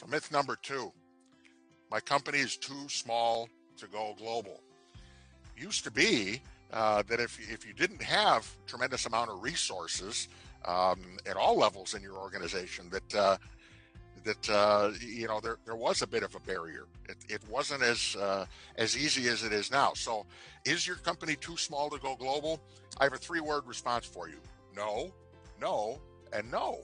So myth number 2, my company is too small to go global. Used to be that if you didn't have tremendous amount of resources at all levels in your organization, that there was a bit of a barrier. It wasn't as easy as it is now. So, is your company too small to go global? I have a 3-word response for you: no, no, and no.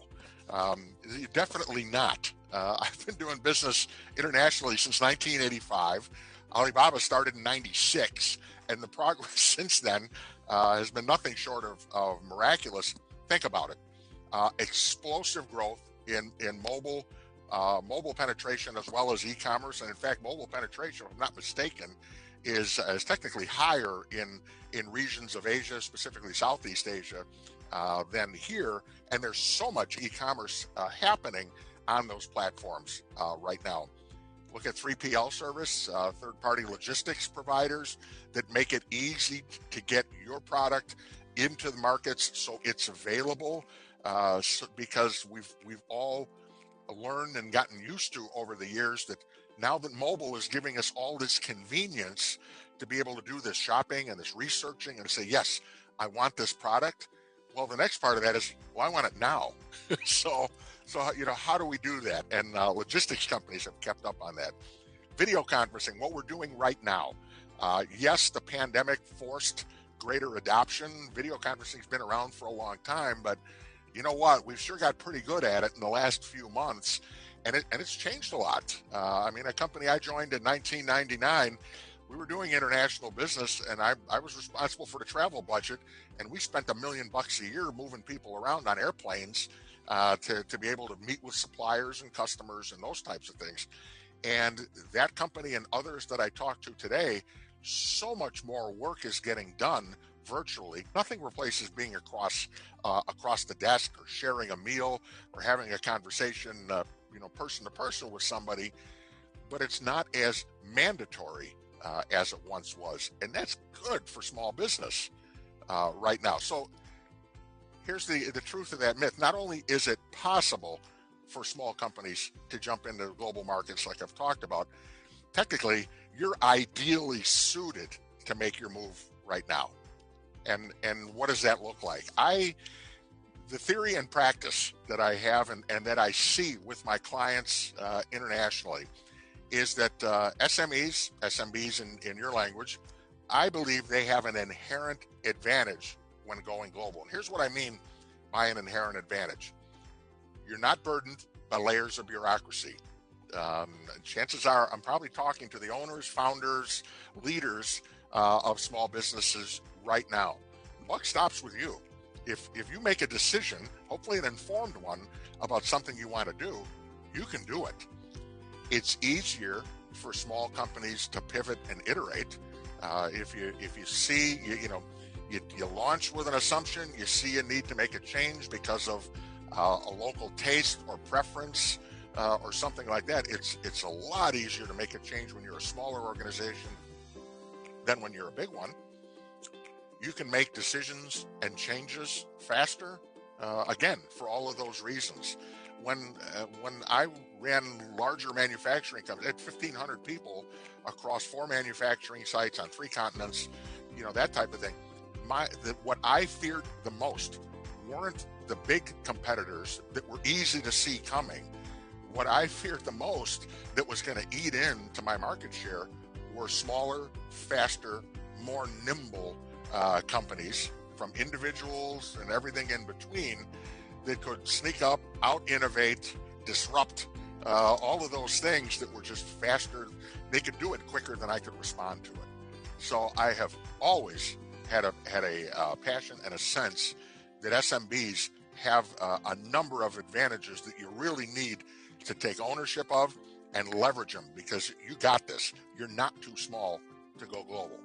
Definitely not. I've been doing business internationally since 1985. Alibaba started in 96, and the progress since then has been nothing short of miraculous. Think about it. Explosive growth in mobile penetration as well as e-commerce. And in fact, mobile penetration, if I'm not mistaken, is technically higher in regions of Asia, specifically Southeast Asia, than here. And there's so much e-commerce happening on those platforms right now. Look at 3PL service, third-party logistics providers that make it easy to get your product into the markets so it's available, because we've all learned and gotten used to over the years that now that mobile is giving us all this convenience to be able to do this shopping and this researching and say, yes, I want this product. Well, the next part of that is, well, I want it now. So how do we do that? And logistics companies have kept up on that. Video conferencing, what we're doing right now. Yes, the pandemic forced greater adoption. Video conferencing has been around for a long time, but you know what? We've sure got pretty good at it in the last few months, and it's changed a lot. A company I joined in 1999, we were doing international business, and I was responsible for the travel budget, and we spent $1 million a year moving people around on airplanes to be able to meet with suppliers and customers and those types of things. And that company and others that I talk to today, so much more work is getting done virtually. Nothing replaces being across the desk or sharing a meal or having a conversation, person to person with somebody, but it's not as mandatory as it once was. And that's good for small business right now. So here's the truth of that myth. Not only is it possible for small companies to jump into global markets like I've talked about, technically, you're ideally suited to make your move right now. And what does that look like? The theory and practice that I have and that I see with my clients internationally is that SMBs in your language, I believe they have an inherent advantage when going global. And here's what I mean by an inherent advantage. You're not burdened by layers of bureaucracy. Chances are I'm probably talking to the owners, founders, leaders of small businesses right now. The buck stops with you. If you make a decision, hopefully an informed one, about something you want to do, you can do it. It's easier for small companies to pivot and iterate. If you see, you launch with an assumption, you see a need to make a change because of a local taste or preference or something like that. It's a lot easier to make a change when you're a smaller organization than when you're a big one. You can make decisions and changes faster, again, for all of those reasons. When I ran larger manufacturing companies, at 1,500 people across 4 manufacturing sites on 3 continents, that type of thing, what I feared the most weren't the big competitors that were easy to see coming. What I feared the most that was going to eat into my market share were smaller, faster, more nimble companies, from individuals and everything in between, that could sneak up, out-innovate, disrupt, all of those things that were just faster. They could do it quicker than I could respond to it. So I have always had a passion and a sense that SMBs have a number of advantages that you really need to take ownership of and leverage them, because you got this. You're not too small to go global.